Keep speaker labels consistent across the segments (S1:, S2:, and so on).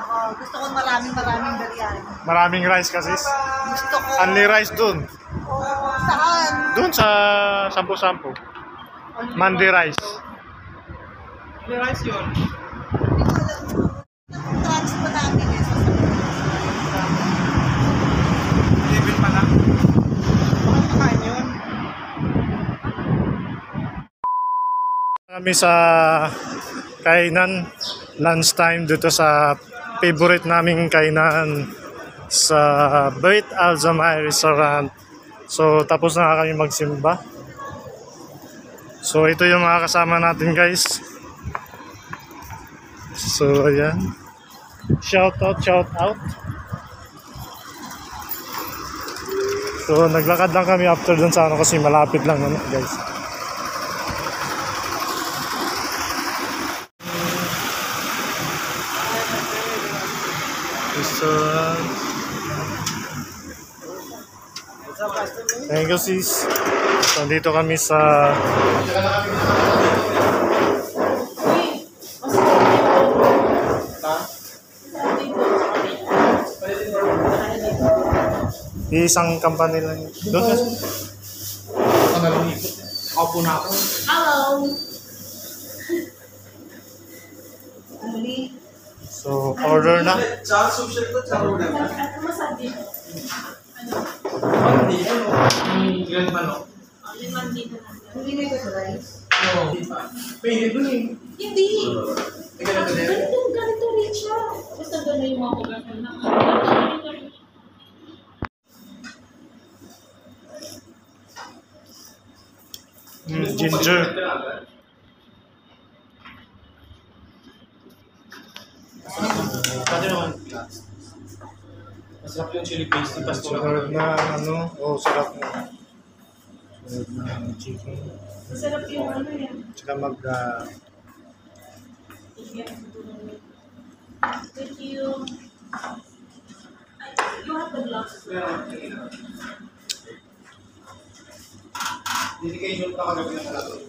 S1: ako. Gusto ko maraming biryani.
S2: Maraming rice kasi.
S1: Gusto ko.
S2: Only rice dun.
S1: Oh, saan?
S2: Dun sa sampu-sampu. Mandi rice.
S3: Only rice yun.
S1: Transpo namin eh.
S3: 11 pa lang. Bakit makain yun?
S2: Kami sa kainan, lunchtime dito sa favorite naming kainan sa Beit Al-Zamai Restaurant. So tapos na kami magsimba. So ito yung mga kasama natin guys. So ayan. Shout out. So naglakad lang kami after dun sa ano kasi malapit lang ano guys. Thank you sis. So dito kami sa isang company lang. Doon ka.
S3: Opo na ako.
S1: Hello.
S2: So order na.
S3: Ilan pa no?
S1: Hindi na ito rice.
S3: Oo. Pwede dun eh.
S1: Hindi.
S4: Ganito rin siya. Basta doon na yung mga kulang na.
S2: Ginger.
S3: Pwede naman. Masarap yung chili paste.
S2: Sarap na ano. Oh, sarap na. Sarap na chicken.
S4: Masarap yung ano yan.
S2: Tsaka mag
S4: Thank you. You have the gloves.
S3: Dedication pa kagabi ng lahat.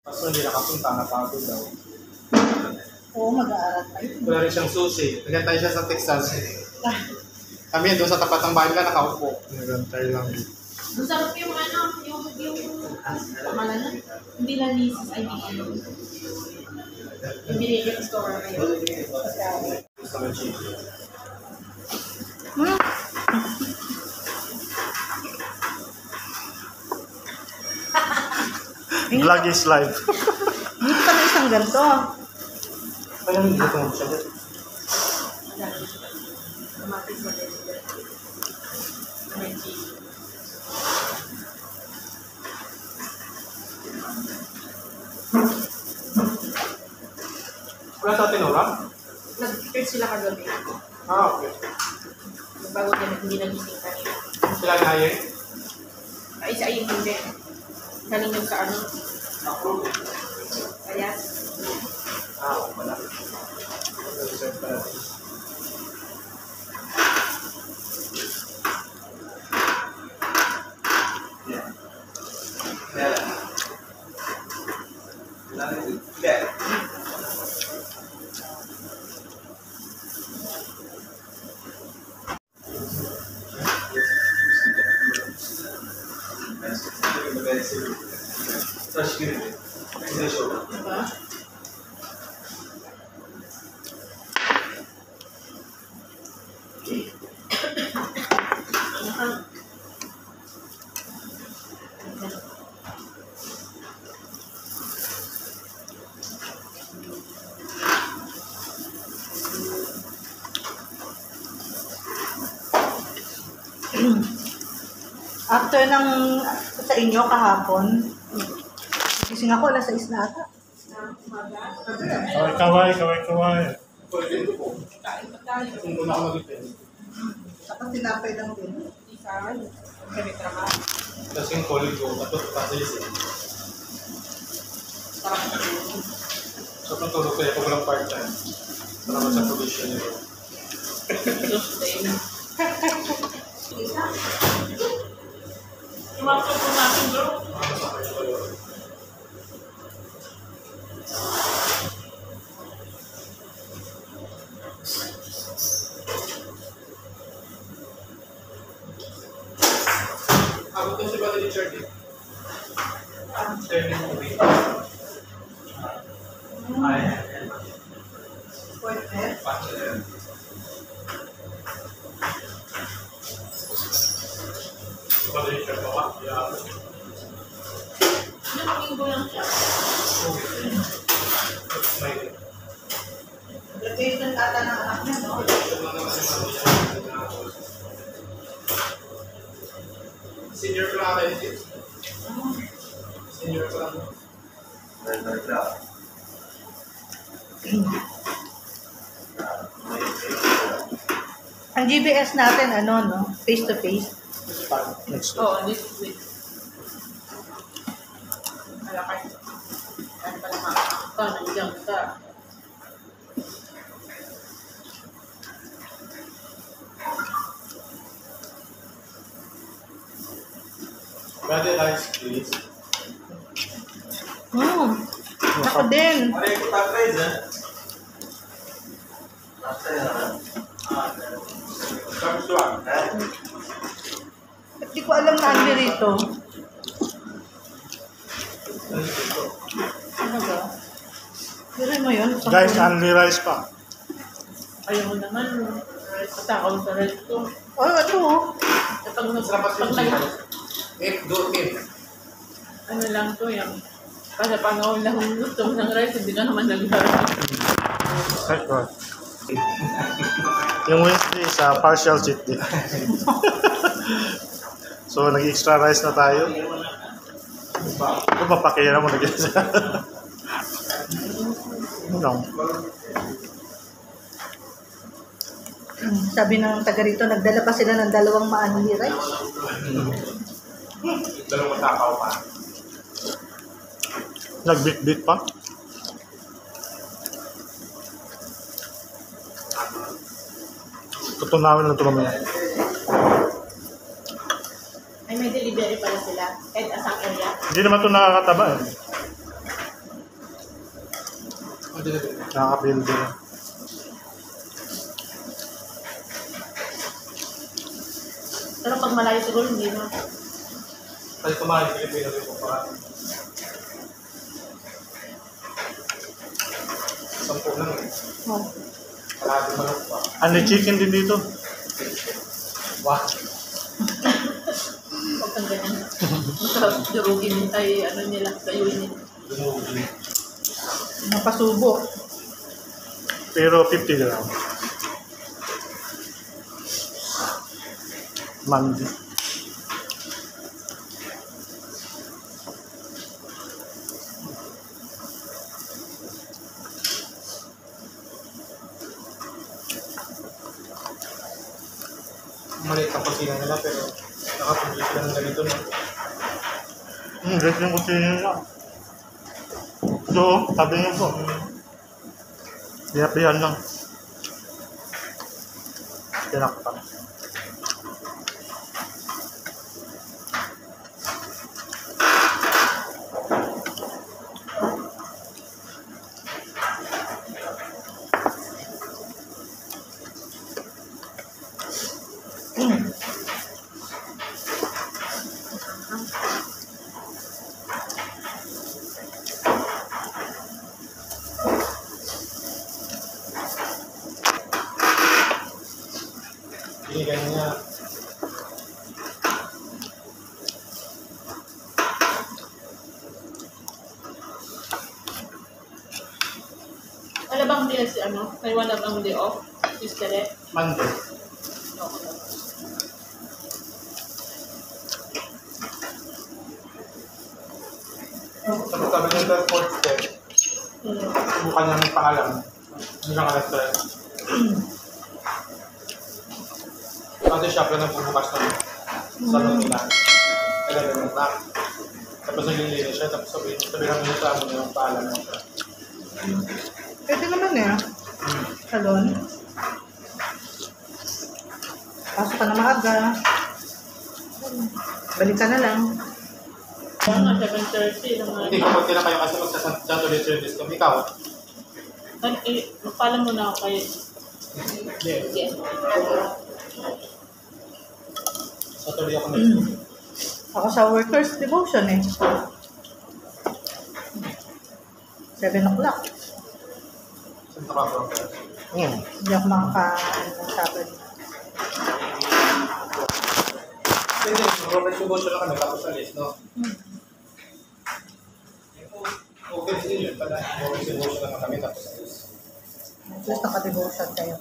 S3: Kaso hindi nakapunta, napagod daw.
S1: Oo, mag-aaral tayo.
S3: Wala rin siyang susi. Nagantay siya sa Texas. Kami doon sa tapat ng bahay nila nakaupo.
S2: nagantay lang.
S4: Masarap yung ano, yung pangalan na. Hindi lang Lisis, ay hindi. Yung binigay sa store ngayon.
S3: Gusto ng chicken.
S2: Vlog is live.
S1: Dito ka na isang ganito.
S3: Parang hindi ko siya.
S4: Kamatis na din. May cheese.
S3: Wala sa tinura?
S4: Nag-prepare sila kagabi.
S3: Okay.
S4: Bago din, hindi nagising kanina.
S3: Sila na yun?
S4: Ay, sa ayun hindi. Galing yung sa ano. Kaya,
S3: Okay pala.
S4: diba?
S1: After ng sa inyo kahapon, gising ako alas 6 na ata.
S2: Kaway.
S3: Kung doon ako mag-ipin.
S1: Tapos tinapay lang din.
S3: Kasi yung colleague ko, tapos pasis eh. So, kung tulog ko, ako walang part-time. Para naman sa provision nito.
S4: Tumakot po natin, bro.
S3: Abot ko si Brother Richard eh. Turning movie. Brother Richard ba ba? Yeah.
S4: Ilang linggo lang siya.
S1: Graduation ata ng anak niya, no?
S3: Senior ko lang kayo dito. Senior ko lang.
S1: Ang GBS natin, ano, no? Face to face.
S2: Next.
S4: Oo, this week. Malakay. Ano pala makakaka, nandiyan ka.
S3: Brother Rice, please.
S1: Ako din.
S3: Tapos doon.
S1: Hindi ko alam na ano rito. Ano ba? Pero mo yun?
S2: Guys, only rice pa.
S4: Ayaw mo naman. Patakaw sa red ko.
S1: Oh, ito.
S4: Kapag
S3: Sarap
S4: pag ano lang to yung para panahon lang gusto mo ng rice, hindi ka naman nag-harap.
S2: Right, right. Yung Wednesday sa partial cheat day. So, nag-extra rice na tayo. Ito mapakira mo na siya. Ano lang.
S1: Sabi ng taga rito, nagdala pa sila ng 2 maanli rice.
S3: Dalawang takaw pa.
S2: Nagbit-bit pa. Tutunawin lang ito mamaya.
S4: Ay, may delivery pala sila. Kahit asang area.
S2: Hindi naman ito nakakataba eh. Nakakapil din.
S4: Pero pag malayo siguro, hindi na.
S3: Kasi kumain, Pilipino rin po pa. 10 lang eh.
S1: Oh.
S3: Kalahati manok pa.
S2: Ano chicken din dito?
S3: Wah.
S4: Huwag kang ganyan. Masarap durugin ay ano nila, gayuin nila.
S3: Dumugi.
S1: Napasubo.
S2: Pero 50 lang. Mandi.
S3: Maliit ang kusina nila pero nakapagli sila ng ganito no.
S2: Guys, yung kusina nila. So, sabi niyo po. Piyapihan lang. Pinakpan.
S3: Binigay niya.
S4: Wala bang day si ano? May wala bang day off? Tuesday?
S3: Monday. Tapos sabi niya sa fourth step, subukan niya ng pangalan. Hindi lang ka-restaurant. Kasi shop lang ang bubukas ng salon nila. Kaya ganun na. Tapos naglilinis siya, tapos sabi lang niya sa amin yung pangalan niya.
S1: Pwede naman eh. Salon. Pasok ka na maaga. Balik ka na lang.
S4: Kaya nga, 7:30 lang nga.
S3: Hindi, kapag sila kayo kasi magsasanto din service kami, ikaw.
S4: Magpaalam mo na ako kayo.
S3: Yes.
S4: Sige.
S3: Saturday ako next week.
S1: Ako sa workers devotion eh. 7 o'clock.
S3: Saan nakapagod?
S1: Hindi ako makakain ng Sabado.
S3: Hindi, Robert Suboso lang kami, tapos alis, no? Okay din yun pala. Robert Suboso lang kami, tapos alis.
S1: Just naka-devotion kayo.